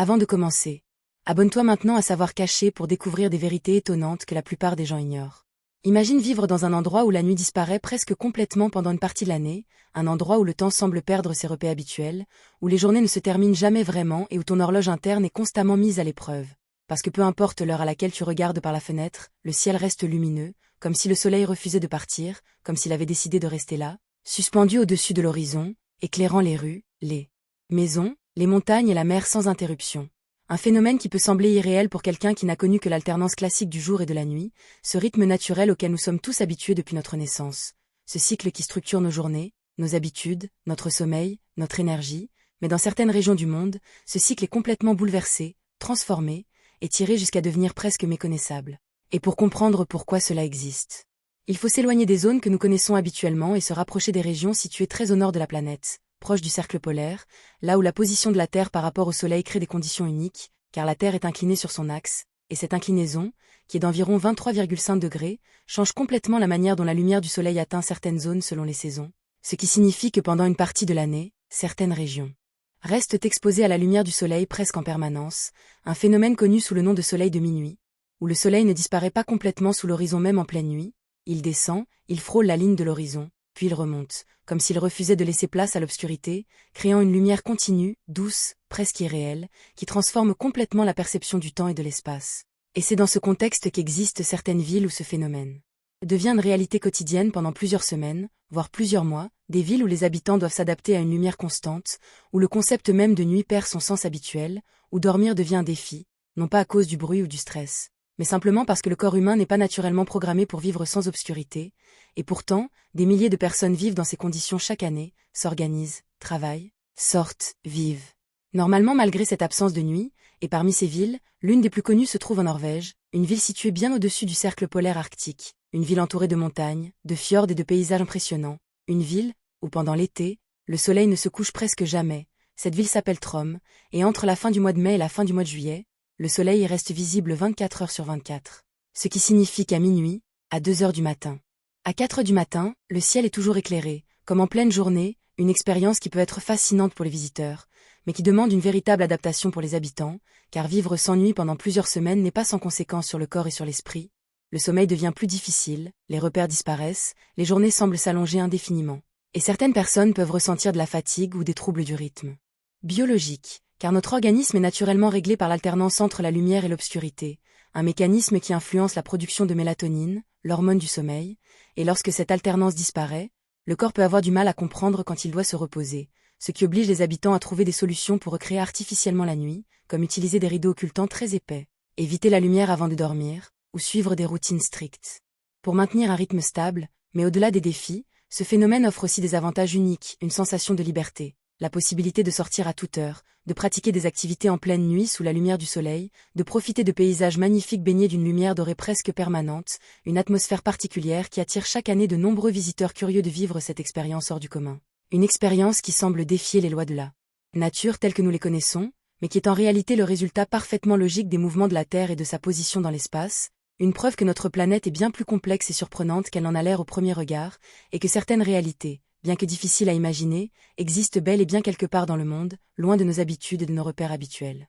Avant de commencer, abonne-toi maintenant à Savoir Caché pour découvrir des vérités étonnantes que la plupart des gens ignorent. Imagine vivre dans un endroit où la nuit disparaît presque complètement pendant une partie de l'année, un endroit où le temps semble perdre ses repères habituels, où les journées ne se terminent jamais vraiment et où ton horloge interne est constamment mise à l'épreuve. Parce que peu importe l'heure à laquelle tu regardes par la fenêtre, le ciel reste lumineux, comme si le soleil refusait de partir, comme s'il avait décidé de rester là, suspendu au-dessus de l'horizon, éclairant les rues, les maisons, les montagnes et la mer sans interruption. Un phénomène qui peut sembler irréel pour quelqu'un qui n'a connu que l'alternance classique du jour et de la nuit, ce rythme naturel auquel nous sommes tous habitués depuis notre naissance. Ce cycle qui structure nos journées, nos habitudes, notre sommeil, notre énergie, mais dans certaines régions du monde, ce cycle est complètement bouleversé, transformé, et tiré jusqu'à devenir presque méconnaissable. Et pour comprendre pourquoi cela existe, il faut s'éloigner des zones que nous connaissons habituellement et se rapprocher des régions situées très au nord de la planète, proche du cercle polaire, là où la position de la Terre par rapport au Soleil crée des conditions uniques, car la Terre est inclinée sur son axe, et cette inclinaison, qui est d'environ 23,5 degrés, change complètement la manière dont la lumière du Soleil atteint certaines zones selon les saisons, ce qui signifie que pendant une partie de l'année, certaines régions restent exposées à la lumière du Soleil presque en permanence, un phénomène connu sous le nom de soleil de minuit, où le Soleil ne disparaît pas complètement sous l'horizon même en pleine nuit, il descend, il frôle la ligne de l'horizon, puis il remonte, comme s'il refusait de laisser place à l'obscurité, créant une lumière continue, douce, presque irréelle, qui transforme complètement la perception du temps et de l'espace. Et c'est dans ce contexte qu'existent certaines villes où ce phénomène devient une réalité quotidienne pendant plusieurs semaines, voire plusieurs mois, des villes où les habitants doivent s'adapter à une lumière constante, où le concept même de nuit perd son sens habituel, où dormir devient un défi, non pas à cause du bruit ou du stress, mais simplement parce que le corps humain n'est pas naturellement programmé pour vivre sans obscurité, et pourtant, des milliers de personnes vivent dans ces conditions chaque année, s'organisent, travaillent, sortent, vivent. Normalement malgré cette absence de nuit, et parmi ces villes, l'une des plus connues se trouve en Norvège, une ville située bien au-dessus du cercle polaire arctique, une ville entourée de montagnes, de fjords et de paysages impressionnants, une ville, où pendant l'été, le soleil ne se couche presque jamais. Cette ville s'appelle Trom, et entre la fin du mois de mai et la fin du mois de juillet, le soleil y reste visible 24 heures sur 24. Ce qui signifie qu'à minuit, à 2 heures du matin, à 4 heures du matin, le ciel est toujours éclairé, comme en pleine journée, une expérience qui peut être fascinante pour les visiteurs, mais qui demande une véritable adaptation pour les habitants, car vivre sans nuit pendant plusieurs semaines n'est pas sans conséquence sur le corps et sur l'esprit. Le sommeil devient plus difficile, les repères disparaissent, les journées semblent s'allonger indéfiniment. Et certaines personnes peuvent ressentir de la fatigue ou des troubles du rythme biologique, car notre organisme est naturellement réglé par l'alternance entre la lumière et l'obscurité, un mécanisme qui influence la production de mélatonine, l'hormone du sommeil, et lorsque cette alternance disparaît, le corps peut avoir du mal à comprendre quand il doit se reposer, ce qui oblige les habitants à trouver des solutions pour recréer artificiellement la nuit, comme utiliser des rideaux occultants très épais, éviter la lumière avant de dormir, ou suivre des routines strictes. Pour maintenir un rythme stable, mais au-delà des défis, ce phénomène offre aussi des avantages uniques, une sensation de liberté, la possibilité de sortir à toute heure, de pratiquer des activités en pleine nuit sous la lumière du soleil, de profiter de paysages magnifiques baignés d'une lumière dorée presque permanente, une atmosphère particulière qui attire chaque année de nombreux visiteurs curieux de vivre cette expérience hors du commun. Une expérience qui semble défier les lois de la nature telles que nous les connaissons, mais qui est en réalité le résultat parfaitement logique des mouvements de la Terre et de sa position dans l'espace, une preuve que notre planète est bien plus complexe et surprenante qu'elle n'en a l'air au premier regard, et que certaines réalités, bien que difficiles à imaginer, existent bel et bien quelque part dans le monde, loin de nos habitudes et de nos repères habituels.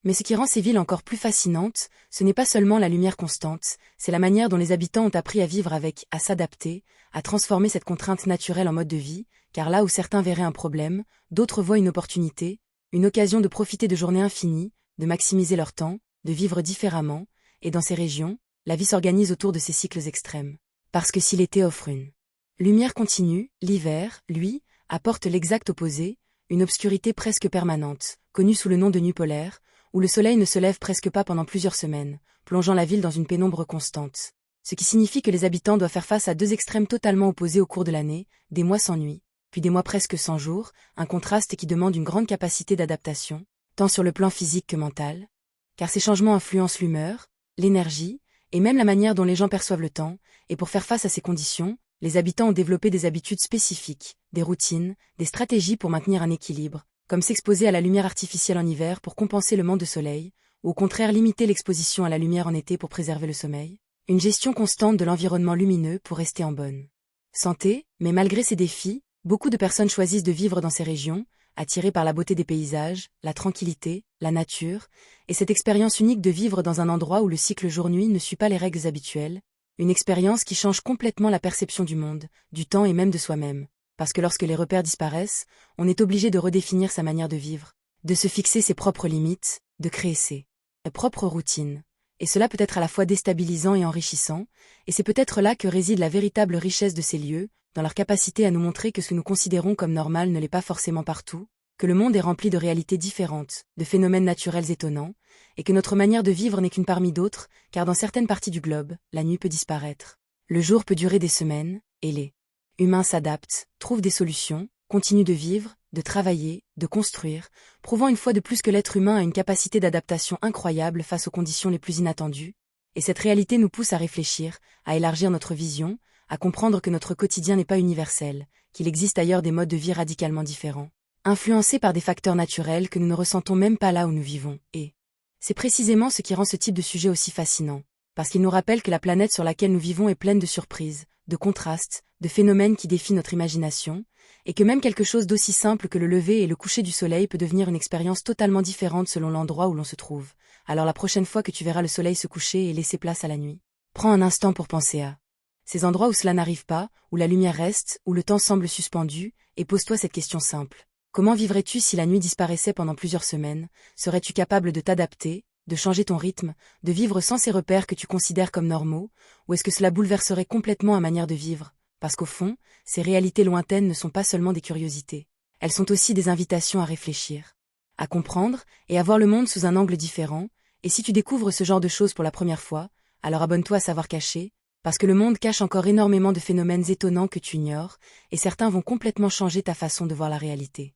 Mais ce qui rend ces villes encore plus fascinantes, ce n'est pas seulement la lumière constante, c'est la manière dont les habitants ont appris à vivre avec, à s'adapter, à transformer cette contrainte naturelle en mode de vie, car là où certains verraient un problème, d'autres voient une opportunité, une occasion de profiter de journées infinies, de maximiser leur temps, de vivre différemment, et dans ces régions, la vie s'organise autour de ces cycles extrêmes. Parce que si l'été offre une lumière continue, l'hiver, lui, apporte l'exact opposé, une obscurité presque permanente, connue sous le nom de nuit polaire, où le soleil ne se lève presque pas pendant plusieurs semaines, plongeant la ville dans une pénombre constante. Ce qui signifie que les habitants doivent faire face à deux extrêmes totalement opposés au cours de l'année, des mois sans nuit, puis des mois presque sans jour, un contraste qui demande une grande capacité d'adaptation, tant sur le plan physique que mental, car ces changements influencent l'humeur, l'énergie, et même la manière dont les gens perçoivent le temps, et pour faire face à ces conditions, les habitants ont développé des habitudes spécifiques, des routines, des stratégies pour maintenir un équilibre, comme s'exposer à la lumière artificielle en hiver pour compenser le manque de soleil, ou au contraire limiter l'exposition à la lumière en été pour préserver le sommeil, une gestion constante de l'environnement lumineux pour rester en bonne santé, mais malgré ces défis, beaucoup de personnes choisissent de vivre dans ces régions, attiré par la beauté des paysages, la tranquillité, la nature, et cette expérience unique de vivre dans un endroit où le cycle jour-nuit ne suit pas les règles habituelles, une expérience qui change complètement la perception du monde, du temps et même de soi-même. Parce que lorsque les repères disparaissent, on est obligé de redéfinir sa manière de vivre, de se fixer ses propres limites, de créer ses propres routines. Et cela peut être à la fois déstabilisant et enrichissant, et c'est peut-être là que réside la véritable richesse de ces lieux, dans leur capacité à nous montrer que ce que nous considérons comme normal ne l'est pas forcément partout, que le monde est rempli de réalités différentes, de phénomènes naturels étonnants, et que notre manière de vivre n'est qu'une parmi d'autres, car dans certaines parties du globe, la nuit peut disparaître. Le jour peut durer des semaines, et les humains s'adaptent, trouvent des solutions, continuent de vivre, de travailler, de construire, prouvant une fois de plus que l'être humain a une capacité d'adaptation incroyable face aux conditions les plus inattendues, et cette réalité nous pousse à réfléchir, à élargir notre vision, à comprendre que notre quotidien n'est pas universel, qu'il existe ailleurs des modes de vie radicalement différents, influencés par des facteurs naturels que nous ne ressentons même pas là où nous vivons, et c'est précisément ce qui rend ce type de sujet aussi fascinant, parce qu'il nous rappelle que la planète sur laquelle nous vivons est pleine de surprises, de contrastes, de phénomènes qui défient notre imagination, et que même quelque chose d'aussi simple que le lever et le coucher du soleil peut devenir une expérience totalement différente selon l'endroit où l'on se trouve. Alors la prochaine fois que tu verras le soleil se coucher et laisser place à la nuit, prends un instant pour penser à ces endroits où cela n'arrive pas, où la lumière reste, où le temps semble suspendu, et pose-toi cette question simple. Comment vivrais-tu si la nuit disparaissait pendant plusieurs semaines? Serais-tu capable de t'adapter, de changer ton rythme, de vivre sans ces repères que tu considères comme normaux, ou est-ce que cela bouleverserait complètement ta manière de vivre? Parce qu'au fond, ces réalités lointaines ne sont pas seulement des curiosités. Elles sont aussi des invitations à réfléchir, à comprendre et à voir le monde sous un angle différent, et si tu découvres ce genre de choses pour la première fois, alors abonne-toi à Savoir Cacher, parce que le monde cache encore énormément de phénomènes étonnants que tu ignores, et certains vont complètement changer ta façon de voir la réalité.